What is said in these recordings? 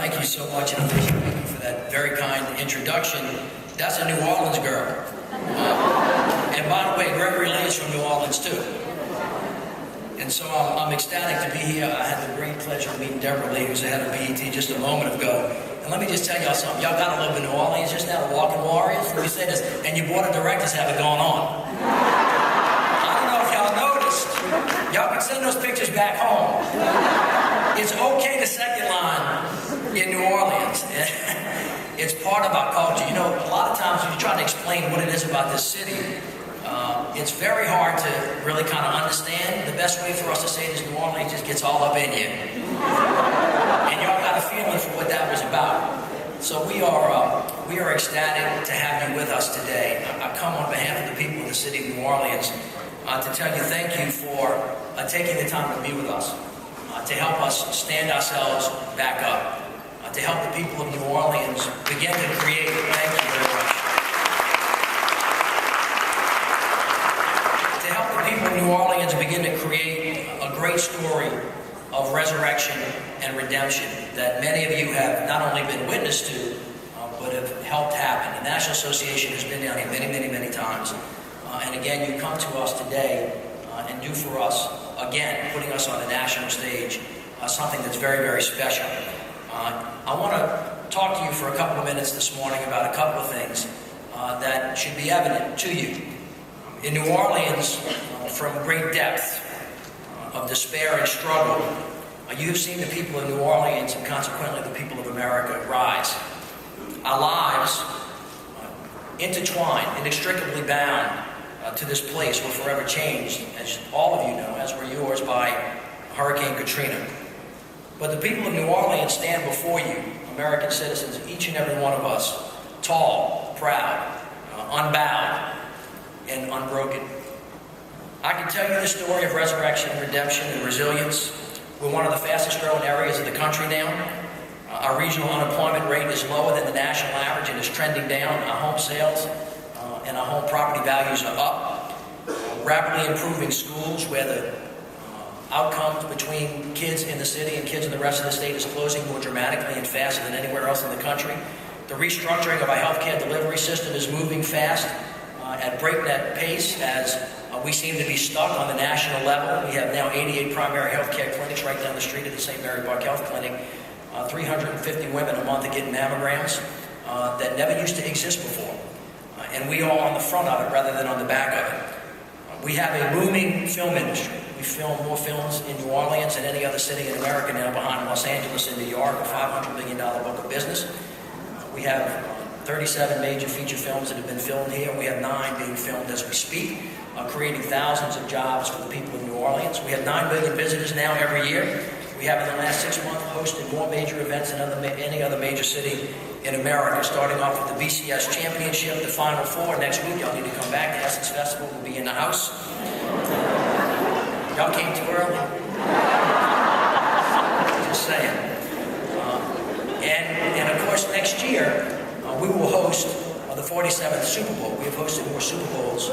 thank you so much, and thank you for that very kind introduction. That's a New Orleans girl. And by the way, Gregory Lee's from New Orleans too. And so I'm ecstatic to be here. I had the great pleasure of meeting Deborah Lee, who's the head of BET, just a moment ago. And let me just tell y'all something. Y'all got to live in New Orleans just now, the Walking Warriors. Let me say this, and your board of directors have it going on. I don't know if y'all noticed. Y'all can send those pictures back home. It's okay to second line in New Orleans. It's part of our culture. You know, a lot of times when you try to explain what it is about this city, it's very hard to really kind of understand. The best way for us to say it is New Orleans just gets all up in you. And y'all got a feeling for what that was about. So we are ecstatic to have you with us today. I come on behalf of the people of the city of New Orleans to tell you thank you for taking the time to be with us, to help us stand ourselves back up, to help the people of New Orleans begin to create. Thank you very much. To help the people of New Orleans begin to create a great story of resurrection and redemption that many of you have not only been witness to, but have helped happen. The National Association has been down here many, many, many times. And again, you come to us today and do for us, again, putting us on the national stage, something that's very, very special. I want to talk to you for a couple of minutes this morning about a couple of things that should be evident to you. In New Orleans, from great depth of despair and struggle, you've seen the people of New Orleans and consequently the people of America rise. Our lives, intertwined, inextricably bound to this place, were forever changed, as all of you know, as were yours, by Hurricane Katrina. But the people of New Orleans stand before you, American citizens, each and every one of us, tall, proud, unbowed, and unbroken. I can tell you the story of resurrection, redemption, and resilience. We're one of the fastest growing areas of the country now. Our regional unemployment rate is lower than the national average and is trending down. Our home sales and our home property values are up. Rapidly improving schools where the outcomes between kids in the city and kids in the rest of the state is closing more dramatically and faster than anywhere else in the country. The restructuring of our healthcare delivery system is moving fast at breakneck pace as we seem to be stuck on the national level. We have now 88 primary healthcare clinics right down the street at the St. Mary Buck Health Clinic. 350 women a month are getting mammograms that never used to exist before. And we are on the front of it rather than on the back of it. We have a booming film industry. We film more films in New Orleans than any other city in America now, behind Los Angeles and New York, a $500 million book of business. We have 37 major feature films that have been filmed here. We have 9 being filmed as we speak, creating thousands of jobs for the people of New Orleans. We have 9 million visitors now every year. We have, in the last 6 months, hosted more major events than any other major city in America, starting off with the BCS Championship, the Final Four. Next week, y'all need to come back. The Essence Festival will be in the house. Y'all came too early. Just saying. And of course, next year, we will host the 47th Super Bowl. We have hosted more Super Bowls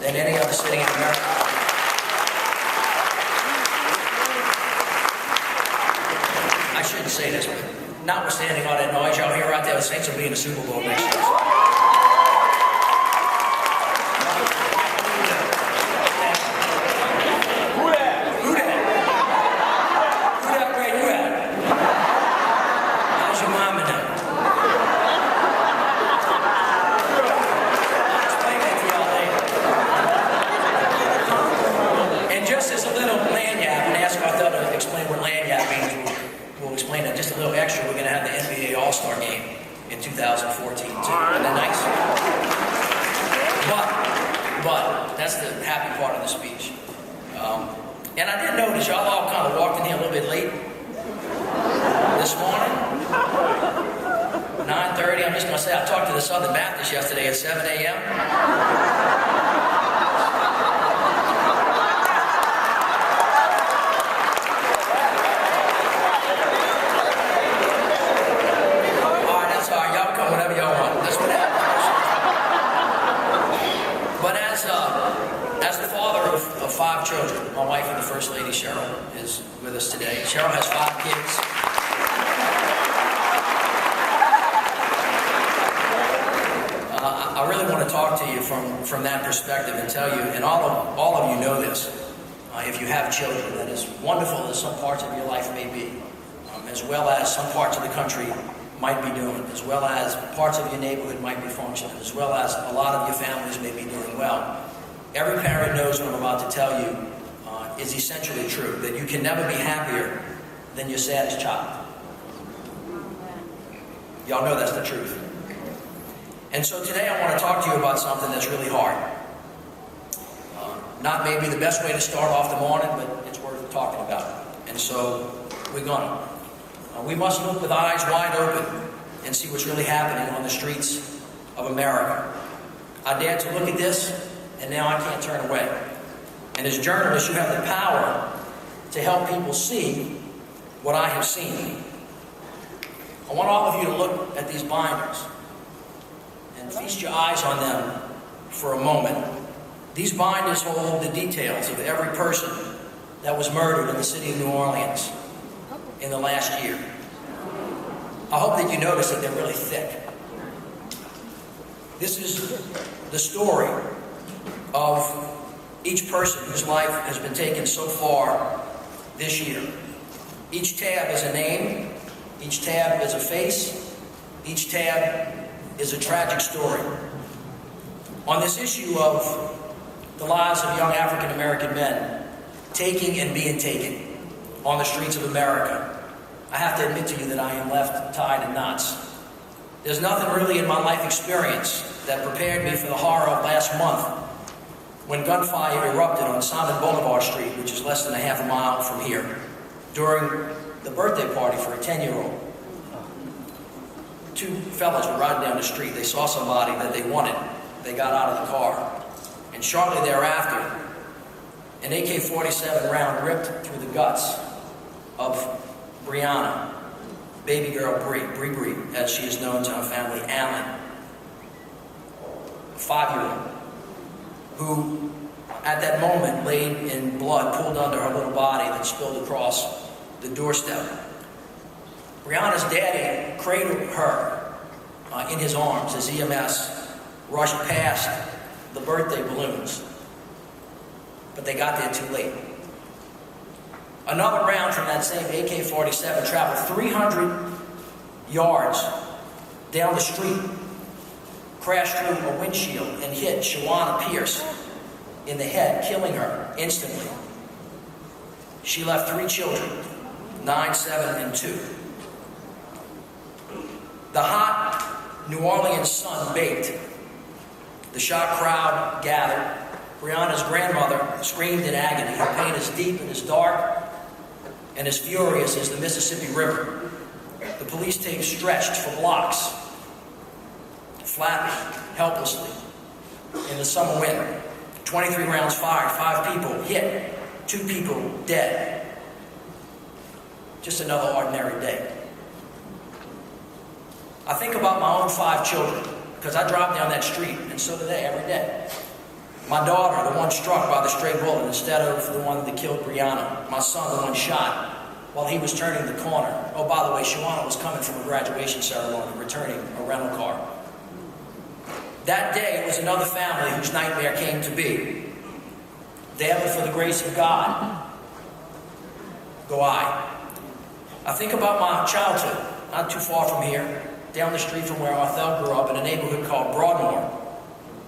than any other city in America. I shouldn't say this, but notwithstanding all that noise y'all hear out there, the Saints will be in the Super Bowl next year. That's the happy part of the speech. And I did notice y'all all kind of walked in here a little bit late this morning. 9:30. I'm just going to say I talked to the Southern Baptist yesterday at 7 a.m. Children. My wife and the First Lady, Cheryl, is with us today. Cheryl has 5 kids. I really want to talk to you from that perspective and tell you, and all of you know this, if you have children, that as wonderful as some parts of your life may be, as well as some parts of the country might be doing, as well as parts of your neighborhood might be functioning, as well as a lot of your families may be doing well. Every parent knows what I'm about to tell you is essentially true, that you can never be happier than your saddest child. Y'all know that's the truth. And so today I want to talk to you about something that's really hard. Not maybe the best way to start off the morning, but it's worth talking about. And so we're gonna. We must look with eyes wide open and see what's really happening on the streets of America. I dare to look at this, and now I can't turn away. And as journalists, you have the power to help people see what I have seen. I want all of you to look at these binders and feast your eyes on them for a moment. These binders hold the details of every person that was murdered in the city of New Orleans in the last year. I hope that you notice that they're really thick. This is the story of each person whose life has been taken so far this year. Each tab is a name, each tab is a face, each tab is a tragic story. On this issue of the lives of young African American men taking and being taken on the streets of America, I have to admit to you that I am left tied in knots. There's nothing really in my life experience that prepared me for the horror of last month when gunfire erupted on Simon Boulevard Street, which is less than a half a mile from here, during the birthday party for a 10-year-old. Two fellas were riding down the street. They saw somebody that they wanted. They got out of the car. And shortly thereafter, an AK-47 round ripped through the guts of Brianna, baby girl Bree, as she is known to her family, Allen, a 5-year-old, who at that moment laid in blood, pulled under her little body that spilled across the doorstep. Brianna's daddy cradled her in his arms as EMS rushed past the birthday balloons, but they got there too late. Another round from that same AK-47 traveled 300 yards down the street, crashed through a windshield and hit Shawana Pierce in the head, killing her instantly. She left 3 children, 9, 7, and 2. The hot New Orleans sun baked. The shocked crowd gathered. Brianna's grandmother screamed in agony. Her pain is deep and as dark and as furious as the Mississippi River. The police tape stretched for blocks, flapping helplessly in the summer wind. 23 rounds fired, 5 people hit, 2 people dead. Just another ordinary day. I think about my own 5 children, because I drive down that street, and so do they every day. My daughter, the one struck by the stray bullet instead of the one that killed Brianna. My son, the one shot while he was turning the corner. Oh, by the way, Shawana was coming from a graduation ceremony, returning a rental car. That day, it was another family whose nightmare came to be. There, but for the grace of God, go I. I think about my childhood, not too far from here, down the street from where Arthel grew up, in a neighborhood called Broadmoor,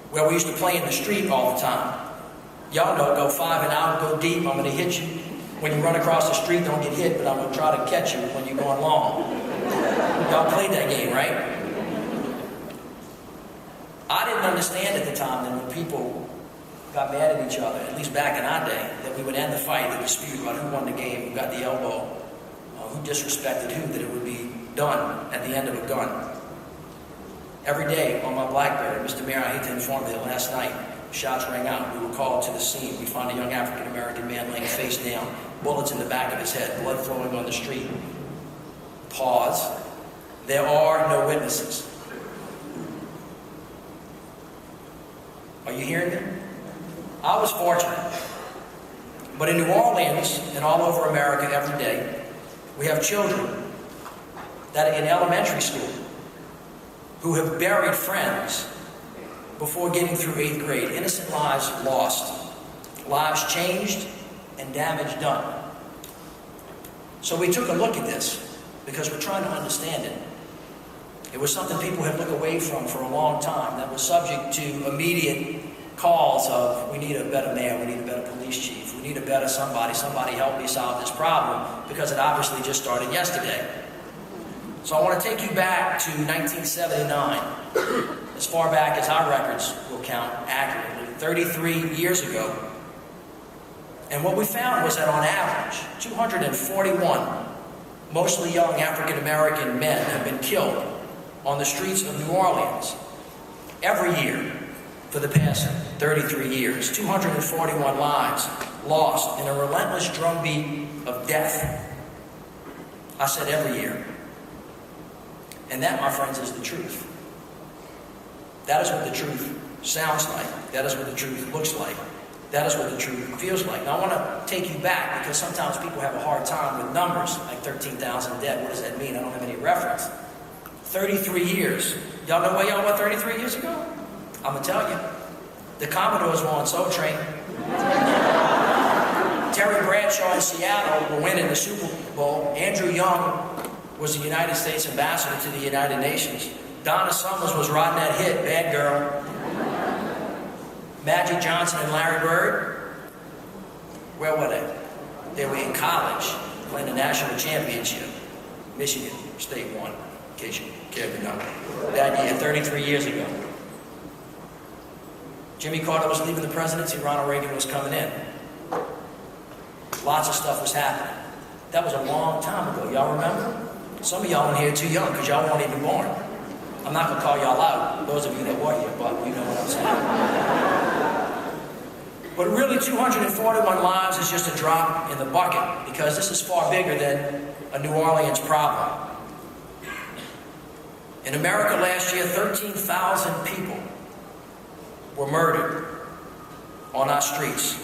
where we used to play in the street all the time. Y'all know, go 5 and out, go deep, I'm going to hit you. When you run across the street, don't get hit, but I'm going to try to catch you when you're going long. Y'all played that game, right? I didn't understand at the time that when people got mad at each other, at least back in our day, that we would end the fight, the dispute about who won the game, who got the elbow, who disrespected who, that it would be done at the end of a gun. Every day on my BlackBerry, Mr. Mayor, I hate to inform you that last night, shots rang out. We were called to the scene. We found a young African-American man laying face down, bullets in the back of his head, blood flowing on the street. Pause. There are no witnesses. Are you hearing me? I was fortunate. But in New Orleans and all over America every day, we have children that are in elementary school who have buried friends before getting through 8th grade. Innocent lives lost, lives changed, and damage done. So we took a look at this because we're trying to understand it. It was something people had looked away from for a long time, that was subject to immediate calls of, we need a better mayor, we need a better police chief, we need a better somebody help me solve this problem, because it obviously just started yesterday. So I want to take you back to 1979, as far back as our records will count accurately, 33 years ago. And what we found was that on average, 241 mostly young African-American men have been killed on the streets of New Orleans every year for the past 33 years. 241 lives lost in a relentless drumbeat of death. I said every year. And that, my friends, is the truth. That is what the truth sounds like. That is what the truth looks like. That is what the truth feels like. Now, I want to take you back, because sometimes people have a hard time with numbers, like 13,000 dead. What does that mean? I don't have any reference. 33 years. Y'all know where y'all were 33 years ago? I'm going to tell you. The Commodores were on Soul Train. Terry Bradshaw in Seattle were winning the Super Bowl. Andrew Young was the United States ambassador to the United Nations. Donna Summers was riding that hit, Bad Girl. Magic Johnson and Larry Bird, where were they? They were in college, playing the national championship. Michigan State won, in case you care to know. That year, 33 years ago. Jimmy Carter was leaving the presidency, Ronald Reagan was coming in. Lots of stuff was happening. That was a long time ago, y'all remember? Some of y'all in here are too young, because y'all weren't even born. I'm not going to call y'all out, those of you that were here, but you know what I'm saying. But really, 241 lives is just a drop in the bucket, because this is far bigger than a New Orleans problem. In America last year, 13,000 people were murdered on our streets.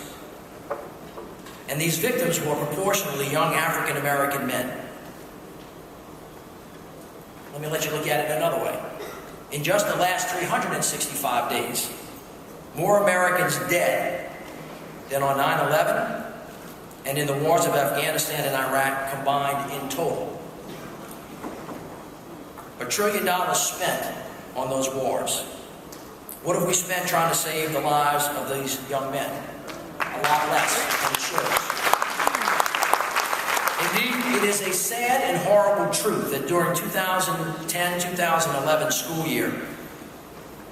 And these victims were proportionally young African-American men. Let me let you look at it another way. In just the last 365 days, more Americans dead than on 9/11 and in the wars of Afghanistan and Iraq combined in total. $1 trillion spent on those wars. What have we spent trying to save the lives of these young men? A lot less than it should. Indeed, it is a sad and horrible truth that during 2010-2011 school year,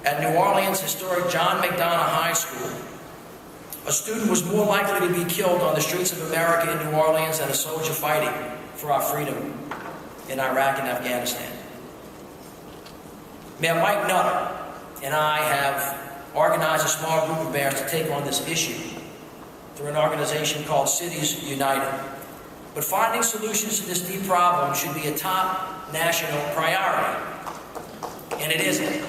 at New Orleans' historic John McDonough High School, a student was more likely to be killed on the streets of America in New Orleans than a soldier fighting for our freedom in Iraq and Afghanistan. Mayor Mike Nutter and I have organized a small group of mayors to take on this issue through an organization called Cities United. But finding solutions to this deep problem should be a top national priority. And it isn't.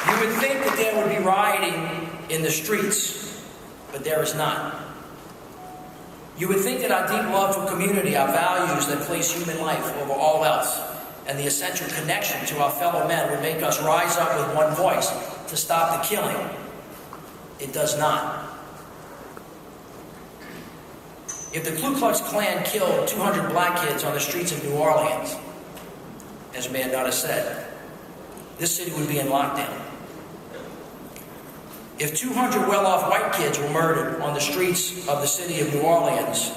You would think that there would be rioting in the streets, but there is not. You would think that our deep love for community, our values that place human life over all else, and the essential connection to our fellow men would make us rise up with one voice to stop the killing. It does not. If the Ku Klux Klan killed 200 black kids on the streets of New Orleans, as Mayor Nutter said, this city would be in lockdown. If 200 well-off white kids were murdered on the streets of the city of New Orleans,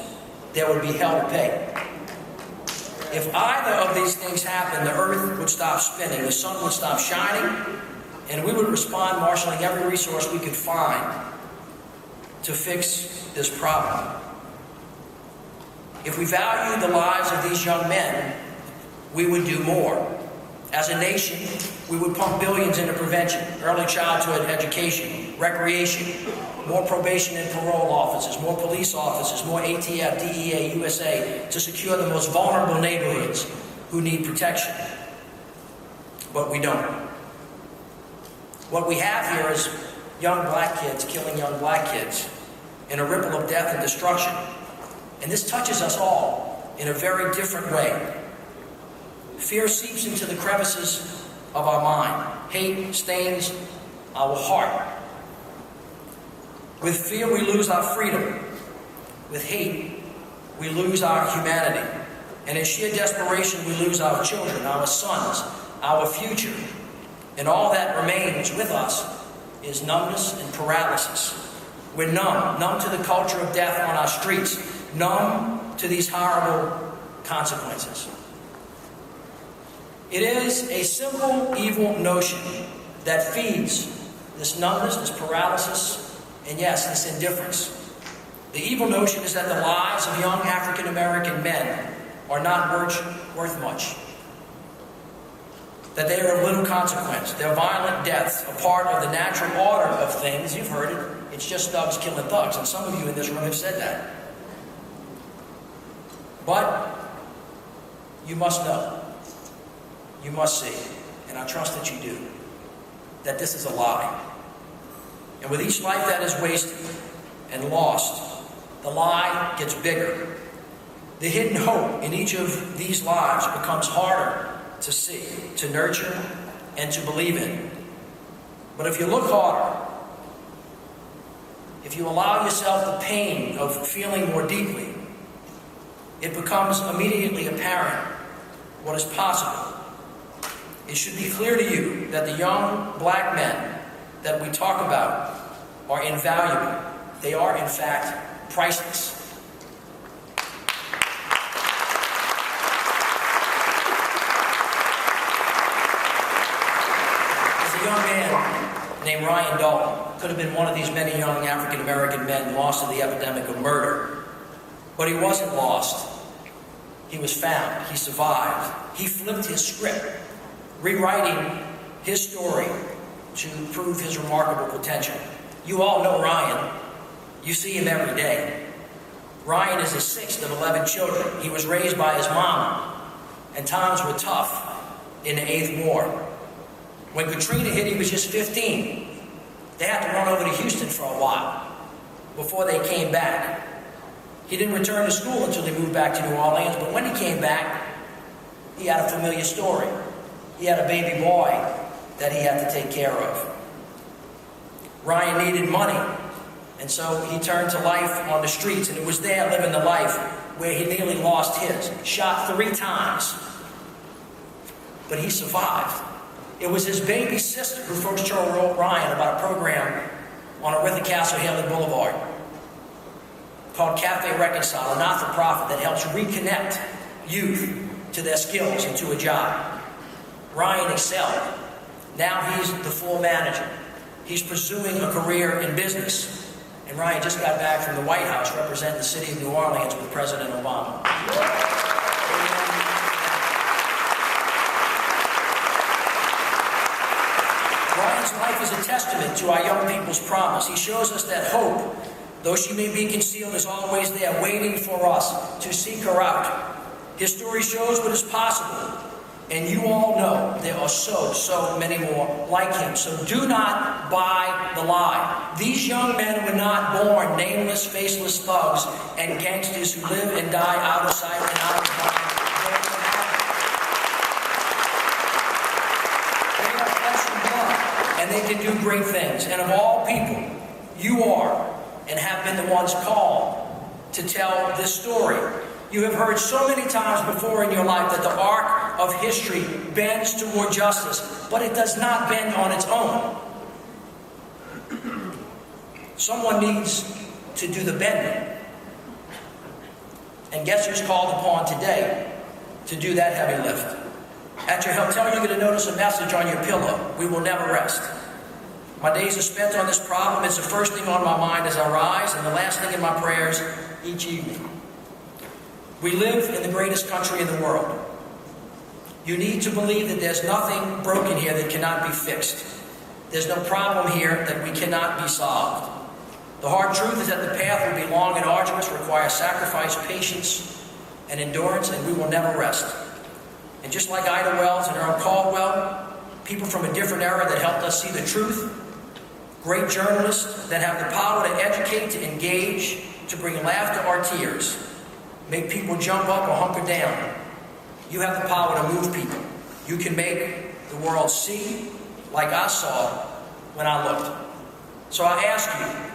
there would be hell to pay. If either of these things happened, the earth would stop spinning, the sun would stop shining, and we would respond marshaling every resource we could find to fix this problem. If we valued the lives of these young men, we would do more. As a nation, we would pump billions into prevention, early childhood education, recreation, more probation and parole officers, more police officers, more ATF, DEA, USA, to secure the most vulnerable neighborhoods who need protection. But we don't. What we have here is young black kids killing young black kids in a ripple of death and destruction. And this touches us all in a very different way. Fear seeps into the crevices of our mind. Hate stains our heart. With fear, we lose our freedom. With hate, we lose our humanity. And in sheer desperation, we lose our children, our sons, our future. And all that remains with us is numbness and paralysis. We're numb to the culture of death on our streets, numb to these horrible consequences. It is a simple, evil notion that feeds this numbness, this paralysis, and yes, this indifference. The evil notion is that the lives of young African American men are not worth much. That they are of little consequence. Their violent deaths, a part of the natural order of things. You've heard it. It's just thugs killing thugs. And some of you in this room have said that. But you must know. You must see. And I trust that you do. That this is a lie. And with each life that is wasted and lost, the lie gets bigger. The hidden hope in each of these lives becomes harder to see, to nurture, and to believe in. But if you look harder, if you allow yourself the pain of feeling more deeply, it becomes immediately apparent what is possible. It should be clear to you that the young black men that we talk about are invaluable. They are, in fact, priceless. A young man named Ryan Dalton could have been one of these many young African American men lost in the epidemic of murder. But he wasn't lost. He was found. He survived. He flipped his script, rewriting his story to prove his remarkable potential. You all know Ryan. You see him every day. Ryan is the sixth of 11 children. He was raised by his mom, and times were tough in the 8th Ward. When Katrina hit, he was just 15. They had to run over to Houston for a while before they came back. He didn't return to school until they moved back to New Orleans, but when he came back, he had a familiar story. He had a baby boy that he had to take care of. Ryan needed money, and so he turned to life on the streets, and it was there living the life where he nearly lost his. Shot 3 times, but he survived. It was his baby sister who first told Ryan about a program on Oritha Castle Haley Boulevard called Cafe Reconcile, a not-for-profit that helps reconnect youth to their skills and to a job. Ryan excelled. Now he's the floor manager. He's pursuing a career in business. And Ryan just got back from the White House representing the city of New Orleans with President Obama. Ryan's life is a testament to our young people's promise. He shows us that hope, though she may be concealed, is always there, waiting for us to seek her out. His story shows what is possible, and you all know there are so many more like him. So do not buy the lie. These young men were not born nameless, faceless thugs and gangsters who live and die out of sight and out of mind. They are flesh and blood, and they can do great things. And of all people, you are and have been the ones called to tell this story. You have heard so many times before in your life that the arc of history bends toward justice, but it does not bend on its own. Someone needs to do the bending. And guess who's called upon today to do that heavy lift? At your hotel, you're going to notice a message on your pillow: we will never rest. My days are spent on this problem. It's the first thing on my mind as I rise, and the last thing in my prayers each evening. We live in the greatest country in the world. You need to believe that there's nothing broken here that cannot be fixed. There's no problem here that we cannot be solved. The hard truth is that the path will be long and arduous, require sacrifice, patience, and endurance, and we will never rest. And just like Ida Wells and Earl Caldwell, people from a different era that helped us see the truth, great journalists that have the power to educate, to engage, to bring laughter or tears, make people jump up or hunker down. You have the power to move people. You can make the world see like I saw when I looked. So I ask you,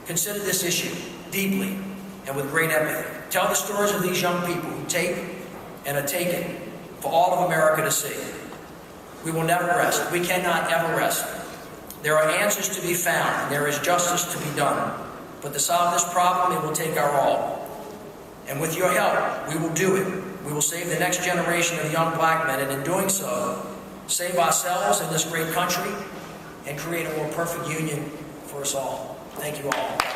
consider this issue deeply and with great empathy. Tell the stories of these young people who take and are taken for all of America to see. We will never rest. We cannot ever rest. There are answers to be found, and there is justice to be done. But to solve this problem, it will take our all. And with your help, we will do it. We will save the next generation of young black men, and in doing so, save ourselves and this great country, and create a more perfect union for us all. Thank you all.